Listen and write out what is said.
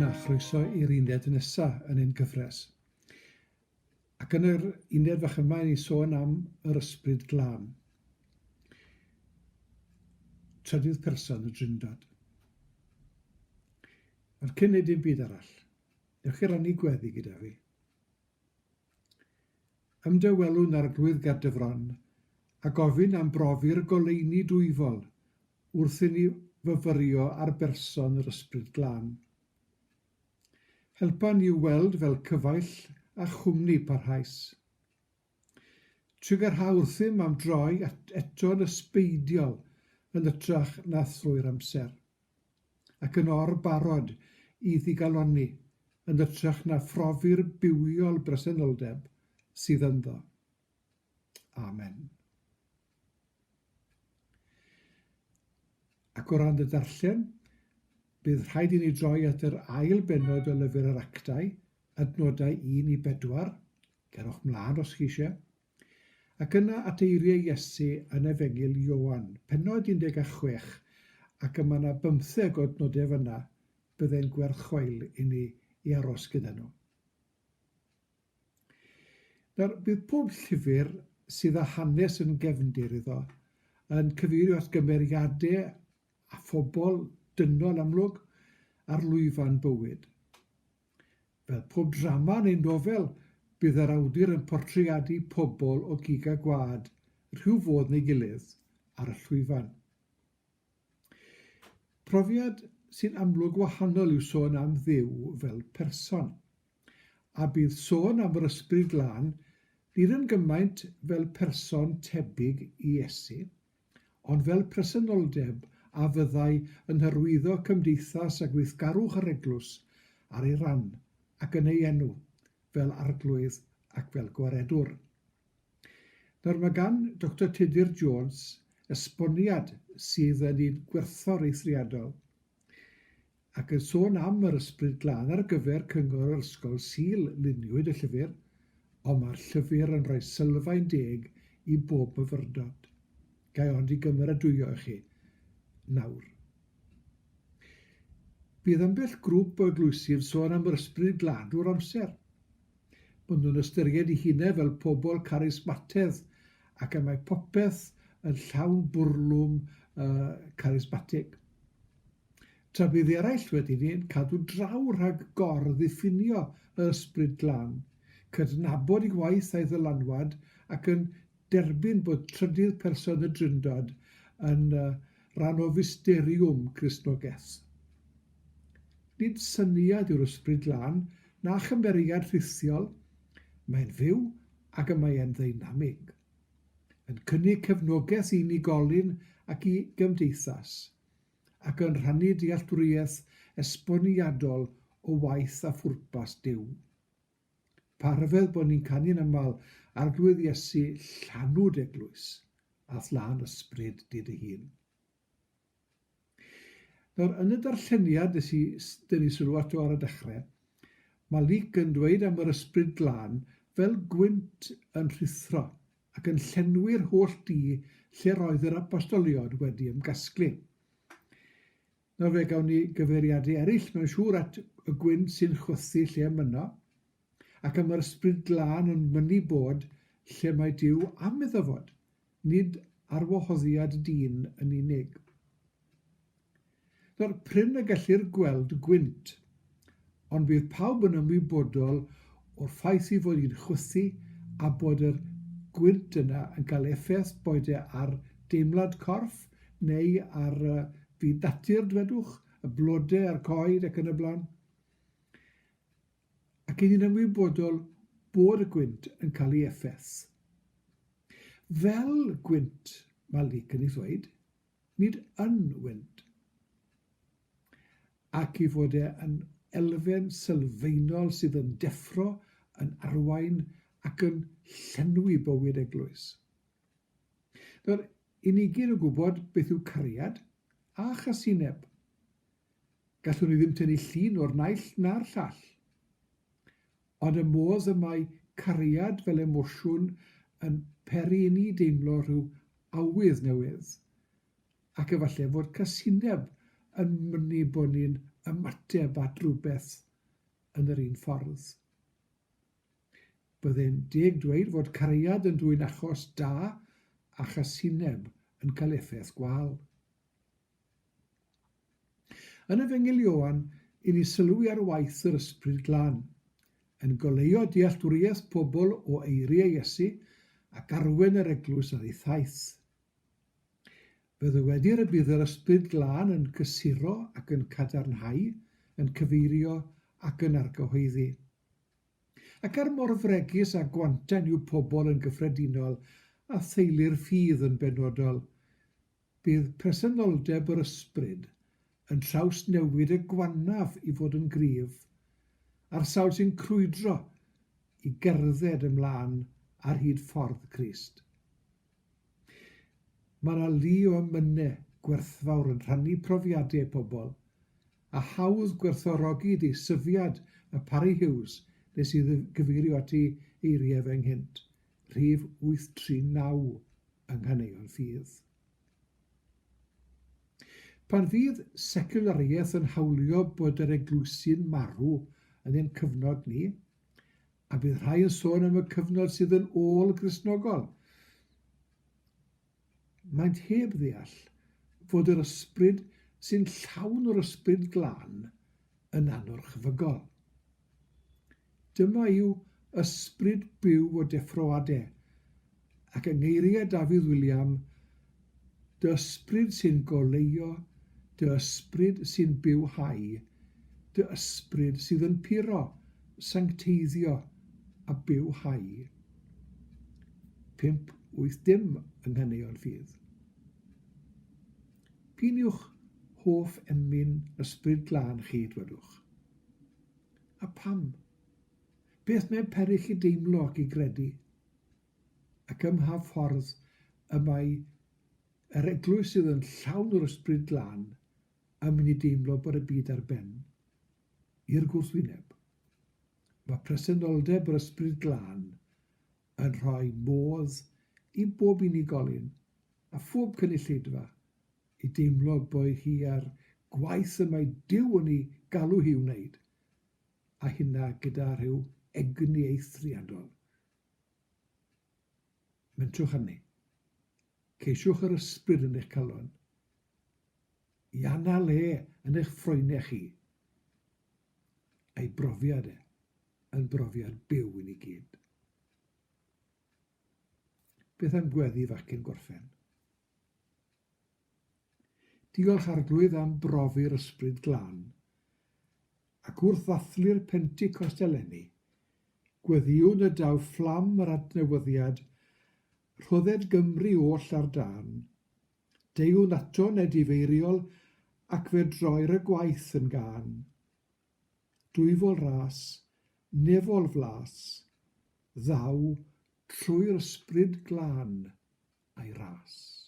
a chroeso i'r uned nesaf yn ein gyfres. Ac yn yr uned fach yma, ni sôn am yr ysbryd glân. Trydydd person y Drindod. Ond cyn neud dim byd arall, newch chi rannu gweddi gyda fi. Ymdewelwn arglwydd Gardyfron a gofyn am brofi'r goleuni dwyfol wrth i ni fyfyrio ar berson yr ysbryd glân. Helpa ni weld fel cyfaill a chwmni parhaus. Trwy garha wrthym am droi eto'n ysbeidiol yn ytrach na thrwy'r amser, ac yn or barod i ddigaloni yn ytrach na phrofi'r bywiol bresenoldeb sydd ynddo. Amen. Ac o ran y darllen, bydd rhaid i ni droi at yr ail bennod o lyfr yr actau, adnodau 1 i 4, cerwch mlaen os chi eisiau, ac yna at eiriau Iesu yn Efengil Ioan, pennod 16, ac yma yna 15 o adnodau fyna, byddai'n gwerthchwael i ni i aros gyda nhw. Nawr, bydd pob llyfr sydd â hanes yn gefndir iddo yn cyfeirio at gymeriadau a phobl dynol amlwg ar lwyfan bywyd. Fel pob drama neu nofel, bydd yr awdur yn portreadu pobl o gig a gwad, rhyw fodd neu gilydd, ar y llwyfan. Profiad sy'n amlwg wahanol yw sôn am Dduw fel person, a bydd sôn am yr ysbryd glân nid yn gymaint fel person tebyg i Iesu, ond fel presenoldeb a fyddai yn hyrwyddo cymdeithas a gweithgarwch yr eglwys ar ei ran ac yn ei enw fel arglwydd ac fel gwaredwr. Nawr mae gan Dr Tudur Jones esboniad sydd yn un gwerthfawr eithriadol ac yn sôn am yr ysbryd glân ar gyfer cyngor yr ysgol Sul luniwyd y llyfr, ond mae'r llyfr yn rhoi sylfaen deg i bob myfyrdod. Gai ond i gymeradwyo i chi nawr. Bydd ambell grŵp o eglwysydd sôn am yr ysbryd glân drwy'r amser. Maen nhw'n ystyried eu hunain fel pobl charismatedd ac y mae popeth yn llawn bwrlwm charismatig. Tra bydd eraill wedi ni'n cadw draw rhag gor-ddiffinio y ysbryd glân, cydnabod ei gwaith a'i ddylanwad ac yn derbyn bod trydydd person y Drindod yn rhan o fysteriwm Cristnogaeth. Nid syniad yw'r ysbryd glân na chymeriad rhithiol, mae'n fyw ac y mae'n ddynamig, yn cynnig cefnogaeth i unigolyn ac i gymdeithas, ac yn rhannu dealltwriaeth esboniadol o waith a phwrpas Duw. Pa rhyfedd bod ni'n canu'n aml arglwydd Iesu llanwd eglwys a thlan ysbryd dyd ei hun. Nawr, yn y darlleniad dyn ni sylw ato ar y dechrau, mae Luc yn dweud am yr ysbryd glân fel gwynt yn rhithro ac yn llenwi'r holl dŷ lle roedd yr apostolion wedi ymgasglu. Nawr fe gawn ni gyfeiriadau eraill mewn siŵr at y gwynt sy'n chwythu lle myno, ac am yr ysbryd glân yn mynnu bod lle mae Duw am iddo fod, nid arwahoddiad dyn yn unig. Nawr, pryn y gellir gweld gwynt, ond bydd pawb yn ymwybodol o'r ffaith i fod hi'n chwythu a bod yr gwynt yna yn cael effaith boed ar deimlad corff neu ar fyd natur, dwedwch, y blodau a'r coed ac yn y blaen. Ac ni'n ymwybodol bod y gwynt yn cael ei effaith. Fel gwynt, mae Luc yn ei ddweud, nid yn wynt. Ac i fod yn elfen sylfaenol sydd yn deffro, yn arwain ac yn llenwi bywyd eglwys. Nawr, i ni gyd o gwybod beth yw cariad a chasineb. Gallwn ni ddim tynnu llun o'r naill na'r llall. Ond y modd y mae cariad fel emosiwn yn peri i ni deimlo rhyw awydd newydd, ac efallai fod casineb yn mynnu bod ni'n ymateb at rhywbeth yn yr un ffordd. Byddai'n deg dweud fod cariad yn dwy'n achos da a chasineb yn cael effaith gwael. Yn Efengyl Ioan, i ni sylwi ar waith yr Ysbryd Glân, yn goleuo dealltwriaeth pobl o eiriau Iesu ac arwen yr eglwys ar ei thaith. Fe ddywedir y bydd yr Ysbryd Glân yn cysuro ac yn cadarnhau, yn cyfeirio ac yn argyhoeddi. Ac ar mor fregus a gwantan yw pobl yn gyffredinol a theulu'r ffydd yn benodol, bydd presenoldeb yr ysbryd yn traws newid y gwanaf i fod yn gryf, a'r sawl sy'n crwydro i gerdded ymlaen ar hyd ffordd Crist. Mae yna lu o amynau gwerthfawr yn rhannu profiadau pobl, a hawdd gwerthfawrogi di syfiad y Parry Hughes nes i gyfeirio ati eiriau fy nghynt, rhif 839 yng Nghaneuon Ffydd. Pan fydd seculariaeth yn hawlio bod yr eglwysi'n marw yn ein cyfnod ni, a bydd rhai yn sôn am y cyfnod sydd yn ôl Gristnogol, maent heb ddeall fod yr ysbryd sy'n llawn o'r Ysbryd Glân yn anwrchfygol. Dyma yw ysbryd byw o deffroadau, ac yng ngeiriau Dafydd William, dy ysbryd sy'n goleio, dy ysbryd sy'n bywhau, dy ysbryd sydd yn puro, sancteiddio a bywhau. 580 yng Nghaneuon Ffydd. P'un yw'ch hoff emyn Ysbryd Glân chi, dwedwch? A pam? Beth mae'n perill i deimlo ac i gredu? Ac ym mha ffordd y mae yr eglwys sydd yn llawn o'r Ysbryd Glân yn mynd i deimlo bod y byd ar ben? I'r gwrthwyneb, mae presenoldeb yr Ysbryd Glân yn rhoi modd i bob unigolyn a phob cynulleidfa i deimlo bod hi ar gwaith y mae Duw yn ei galw hi wneud, a hynna gyda rhyw egni eithriadol. Mentrwch hynny. Ceisiwch yr ysbryd yn eich calon. I anna le yn eich ffroenau chi. A'i brofiad yn brofiad byw i ni gyd. Beth am gweddi fachgen gorffen? Diolch arglwydd am brofi'r Ysbryd Glân, ac wrth ddathlu'r Pentecost eleni, gweddiwn y daw fflam yr adnewyddiad, rhodded Gymru oll ar dan, deiwn ato nedifeiriol ac fe droi'r y gwaith yn gan. Dwyfol ras, nefol flas, ddaw trwy'r Ysbryd Glân a'i ras.